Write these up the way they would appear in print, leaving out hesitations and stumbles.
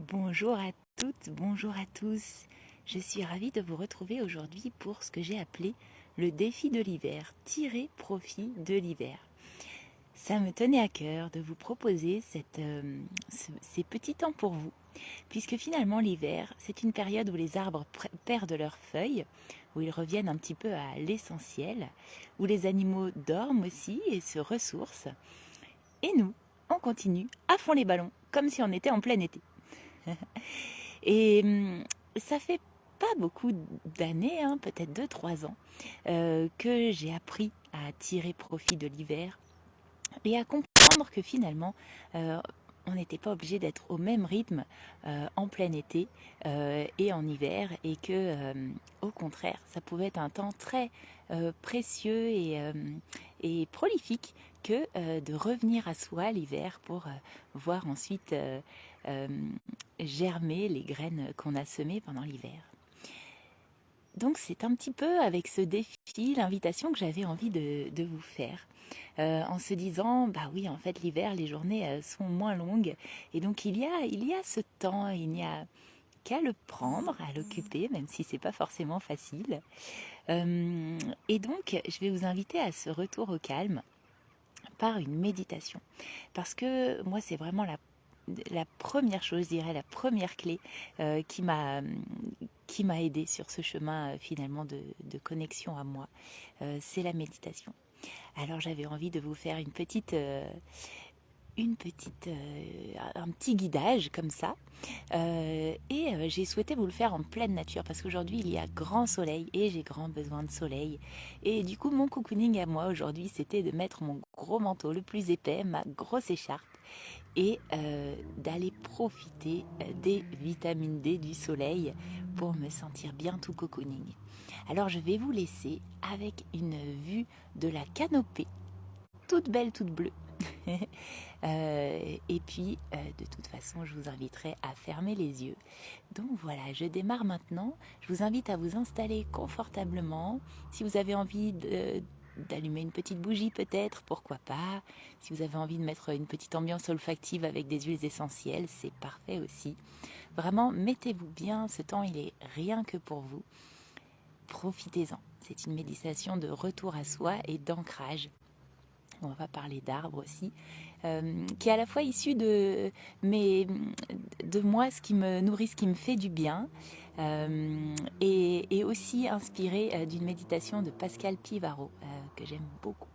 Bonjour à toutes, bonjour à tous. Je suis ravie de vous retrouver aujourd'hui pour ce que j'ai appelé le défi de l'hiver, tirer profit de l'hiver. Ça me tenait à cœur de vous proposer ces petits temps pour vous, puisque finalement l'hiver, c'est une période où les arbres perdent leurs feuilles, où ils reviennent un petit peu à l'essentiel, où les animaux dorment aussi et se ressourcent, et nous, on continue à fond les ballons, comme si on était en plein été. Et ça fait pas beaucoup d'années, hein, peut-être 2, 3 ans, que j'ai appris à tirer profit de l'hiver et à comprendre que finalement, on n'était pas obligé d'être au même rythme en plein été et en hiver, et que, au contraire, ça pouvait être un temps très précieux et prolifique que de revenir à soi l'hiver pour voir ensuite euh, germer les graines qu'on a semées pendant l'hiver. Donc c'est un petit peu avec ce défi, l'invitation que j'avais envie de vous faire. En se disant, bah oui, en fait l'hiver, les journées sont moins longues. Et donc il y a ce temps, il n'y a qu'à le prendre, à l'occuper, même si c'est pas forcément facile. Et donc je vais vous inviter à ce retour au calme par une méditation. Parce que moi, c'est vraiment la première chose, je dirais, la première clé qui m'a aidée sur ce chemin finalement de connexion à moi. C'est la méditation. Alors j'avais envie de vous faire un petit guidage comme ça. J'ai souhaité vous le faire en pleine nature parce qu'aujourd'hui il y a grand soleil et j'ai grand besoin de soleil. Et du coup mon cocooning à moi aujourd'hui c'était de mettre mon gros manteau le plus épais, ma grosse écharpe et d'aller profiter des vitamines D du soleil pour me sentir bien tout cocooning. Alors je vais vous laisser avec une vue de la canopée, toute belle, toute bleue. Et puis, de toute façon, je vous inviterai à fermer les yeux. Donc voilà, je démarre maintenant. Je vous invite à vous installer confortablement. Si vous avez envie d'allumer une petite bougie peut-être, pourquoi pas. Si vous avez envie de mettre une petite ambiance olfactive avec des huiles essentielles, c'est parfait aussi. Vraiment, mettez-vous bien, ce temps il est rien que pour vous. Profitez-en. C'est une méditation de retour à soi et d'ancrage. On va parler d'arbres aussi, qui est à la fois issu de moi, ce qui me nourrit, ce qui me fait du bien, et aussi inspiré d'une méditation de Pascal Pivaro, que j'aime beaucoup.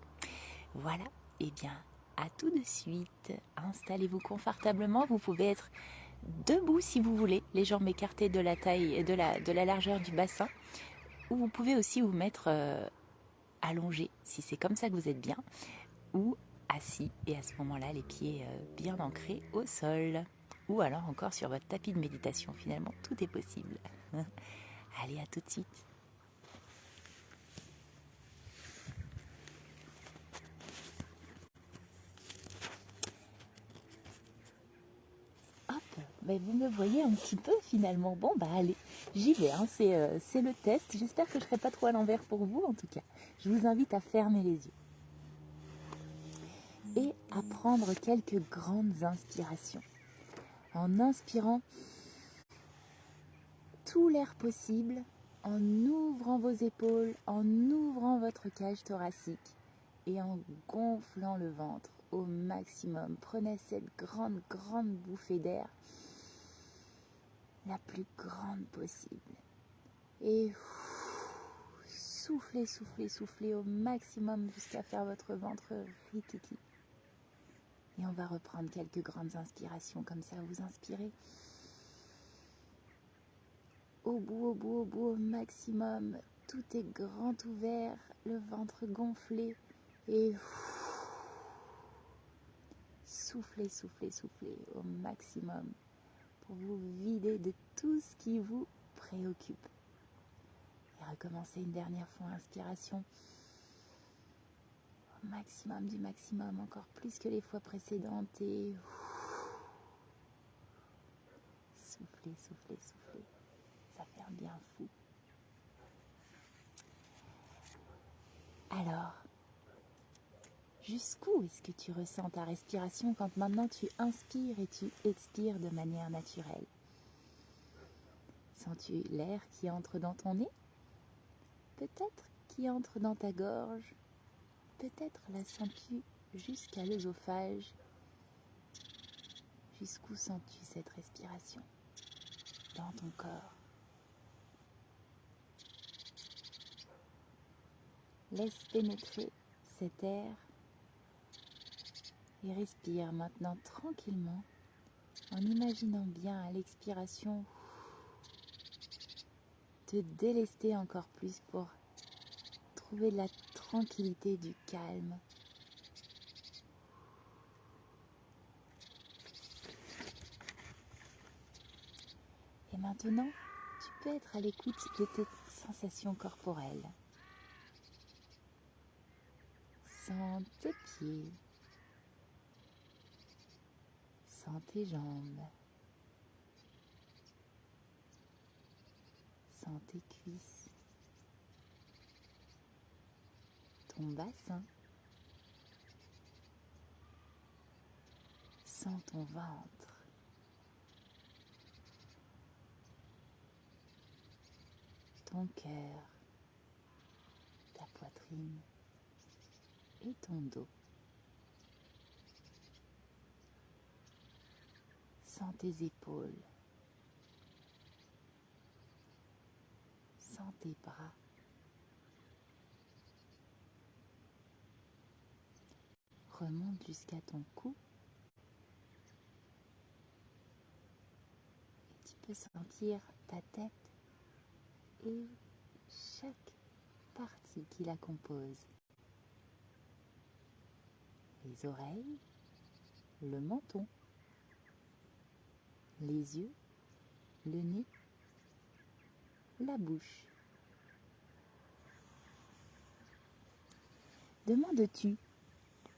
Voilà, et bien, à tout de suite. Installez-vous confortablement, vous pouvez être debout si vous voulez, les jambes écartées de la taille, de la largeur du bassin, ou vous pouvez aussi vous mettre allongé, si c'est comme ça que vous êtes bien, ou assis, et à ce moment-là les pieds bien ancrés au sol, ou alors encore sur votre tapis de méditation. Finalement tout est possible. Allez, à tout de suite. Hop, ben, vous me voyez un petit peu finalement. Bon bah allez, j'y vais, hein. C'est le test. J'espère que je ne serai pas trop à l'envers pour vous. En tout cas, je vous invite à fermer les yeux et à prendre quelques grandes inspirations. En inspirant tout l'air possible, en ouvrant vos épaules, en ouvrant votre cage thoracique et en gonflant le ventre au maximum. Prenez cette grande, grande bouffée d'air, la plus grande possible. Et soufflez, soufflez, soufflez au maximum jusqu'à faire votre ventre rikiki. Et on va reprendre quelques grandes inspirations comme ça. Vous inspirez au bout, au bout, au bout, au maximum. Tout est grand ouvert, le ventre gonflé. Et soufflez, soufflez, soufflez au maximum pour vous vider de tout ce qui vous préoccupe. Et recommencez une dernière fois, inspiration. Au maximum du maximum, encore plus que les fois précédentes. Et soufflez, soufflez, soufflez. Ça fait un bien fou. Alors, jusqu'où est-ce que tu ressens ta respiration quand maintenant tu inspires et tu expires de manière naturelle ? Sens-tu l'air qui entre dans ton nez? Peut-être qui entre dans ta gorge? Peut-être la sens-tu jusqu'à l'œsophage? Jusqu'où sens-tu cette respiration dans ton corps? Laisse pénétrer cet air et respire maintenant tranquillement en imaginant bien à l'expiration te délester encore plus pour trouver de la tranquillité, du calme. Et maintenant, tu peux être à l'écoute de tes sensations corporelles. Sens tes pieds, sens tes jambes, sens tes cuisses, ton bassin, sens ton ventre, ton cœur, ta poitrine et ton dos. Sens tes épaules, sens tes bras. Remonte jusqu'à ton cou et tu peux sentir ta tête et chaque partie qui la compose. Les oreilles, le menton, les yeux, le nez, la bouche. Demandes-tu,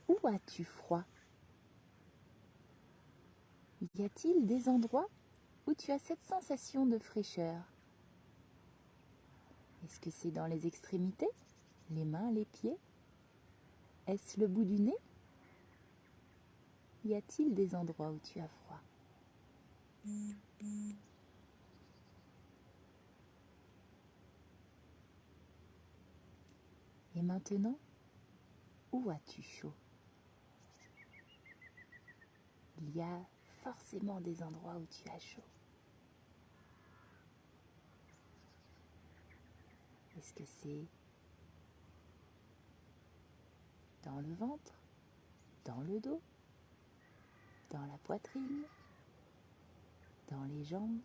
où as-tu froid? Y a-t-il des endroits où tu as cette sensation de fraîcheur? Est-ce que c'est dans les extrémités, les mains, les pieds? Est-ce le bout du nez? Y a-t-il des endroits où tu as froid? Et maintenant, où as-tu chaud? Il y a forcément des endroits où tu as chaud. Est-ce que c'est dans le ventre, dans le dos, dans la poitrine, dans les jambes?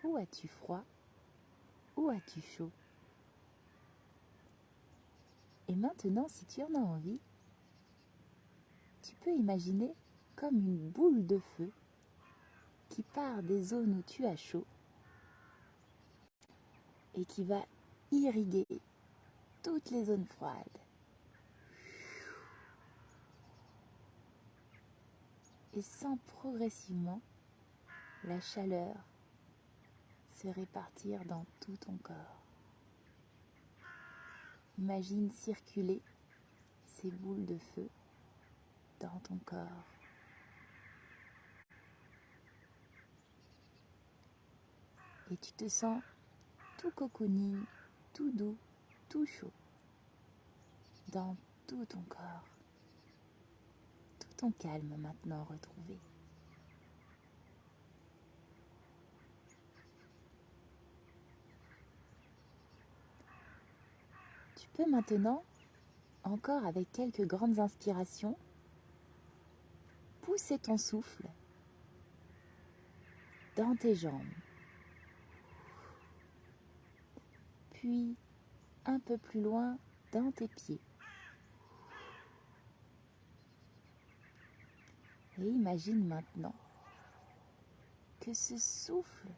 Où as-tu froid? Où as-tu chaud? Et maintenant, si tu en as envie, tu peux imaginer comme une boule de feu qui part des zones où tu as chaud et qui va irriguer toutes les zones froides. Et sens progressivement la chaleur se répartir dans tout ton corps. Imagine circuler ces boules de feu dans ton corps. Et tu te sens tout cocooning, tout doux, tout chaud dans tout ton corps. Tout ton calme maintenant retrouvé. Tu peux maintenant, encore avec quelques grandes inspirations, pousser ton souffle dans tes jambes. Puis un peu plus loin dans tes pieds. Et imagine maintenant que ce souffle,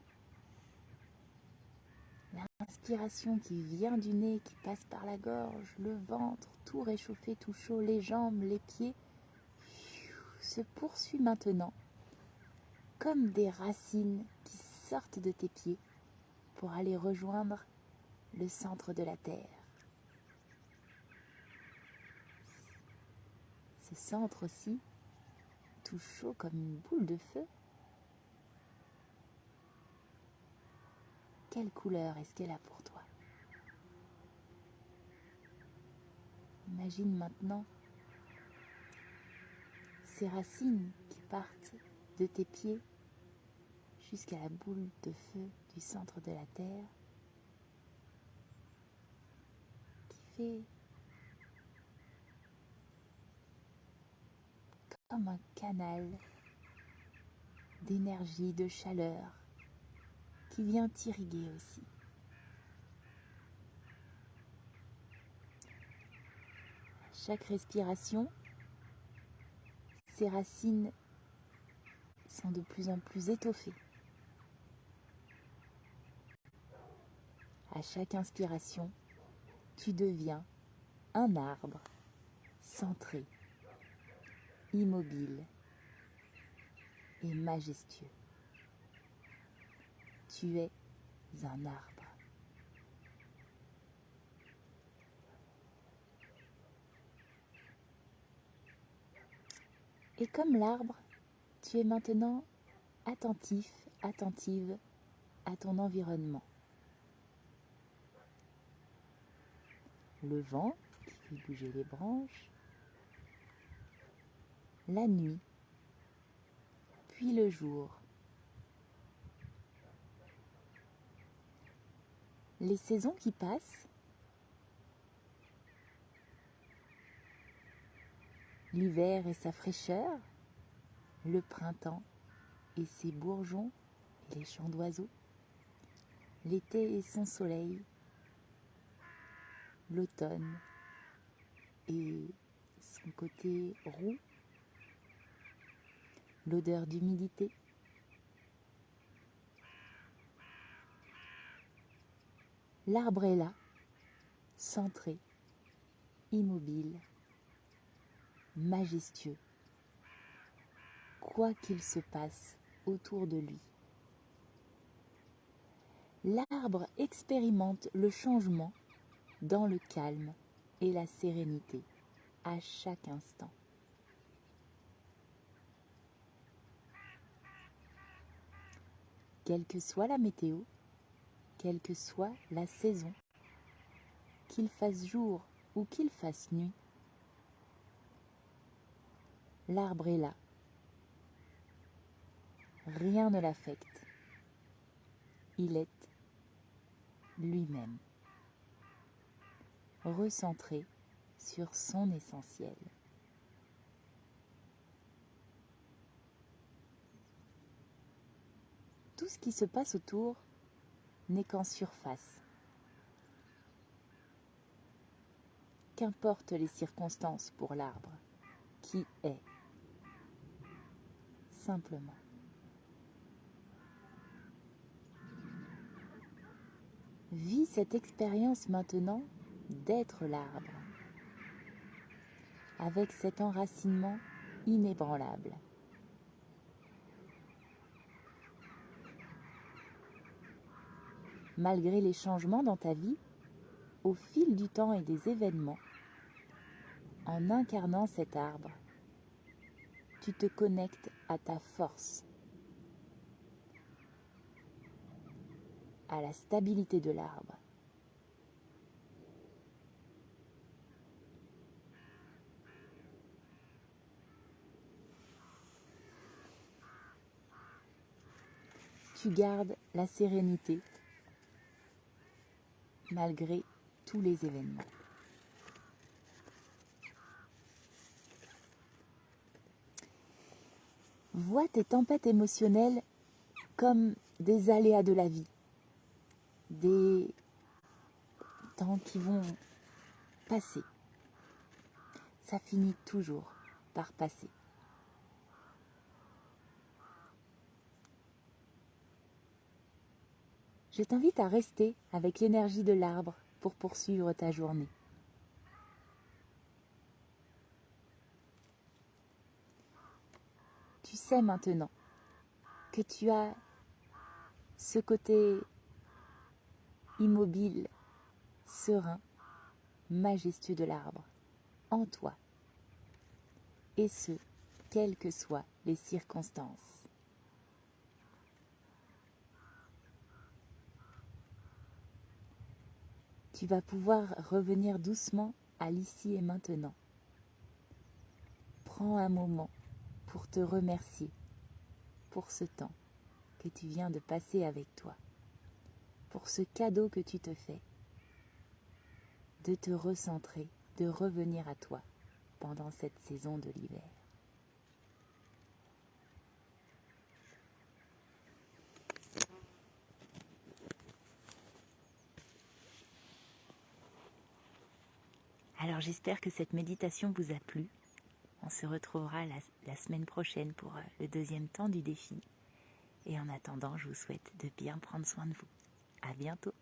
l'inspiration qui vient du nez, qui passe par la gorge, le ventre, tout réchauffé, tout chaud, les jambes, les pieds, se poursuit maintenant comme des racines qui sortent de tes pieds pour aller rejoindre le centre de la Terre. Ce centre aussi tout chaud comme une boule de feu. Quelle couleur est-ce qu'elle a pour toi? Imagine maintenant ces racines qui partent de tes pieds jusqu'à la boule de feu du centre de la terre, qui fait comme un canal d'énergie, de chaleur, qui vient t'irriguer aussi. Chaque respiration, ces racines sont de plus en plus étoffées. À chaque inspiration, tu deviens un arbre centré, immobile et majestueux. Tu es un arbre. Et comme l'arbre, tu es maintenant attentif, attentive à ton environnement. Le vent qui fait bouger les branches, la nuit, puis le jour. Les saisons qui passent, l'hiver et sa fraîcheur, le printemps et ses bourgeons et les chants d'oiseaux, l'été et son soleil, l'automne et son côté roux, l'odeur d'humidité. L'arbre est là, centré, immobile, majestueux, quoi qu'il se passe autour de lui. L'arbre expérimente le changement dans le calme et la sérénité à chaque instant. Quelle que soit la météo, quelle que soit la saison, qu'il fasse jour ou qu'il fasse nuit, l'arbre est là. Rien ne l'affecte. Il est lui-même, recentré sur son essentiel. Tout ce qui se passe autour n'est qu'en surface. Qu'importent les circonstances pour l'arbre, qui est simplement. Vis cette expérience maintenant d'être l'arbre, avec cet enracinement inébranlable. Malgré les changements dans ta vie, au fil du temps et des événements, en incarnant cet arbre, tu te connectes à ta force, à la stabilité de l'arbre. Tu gardes la sérénité malgré tous les événements. Vois tes tempêtes émotionnelles comme des aléas de la vie, des temps qui vont passer. Ça finit toujours par passer. Je t'invite à rester avec l'énergie de l'arbre pour poursuivre ta journée. Tu sais maintenant que tu as ce côté immobile, serein, majestueux de l'arbre en toi. Et ce, quelles que soient les circonstances. Tu vas pouvoir revenir doucement à l'ici et maintenant. Prends un moment pour te remercier pour ce temps que tu viens de passer avec toi, pour ce cadeau que tu te fais, de te recentrer, de revenir à toi pendant cette saison de l'hiver. Alors j'espère que cette méditation vous a plu. On se retrouvera la semaine prochaine pour le deuxième temps du défi. Et en attendant, je vous souhaite de bien prendre soin de vous. À bientôt.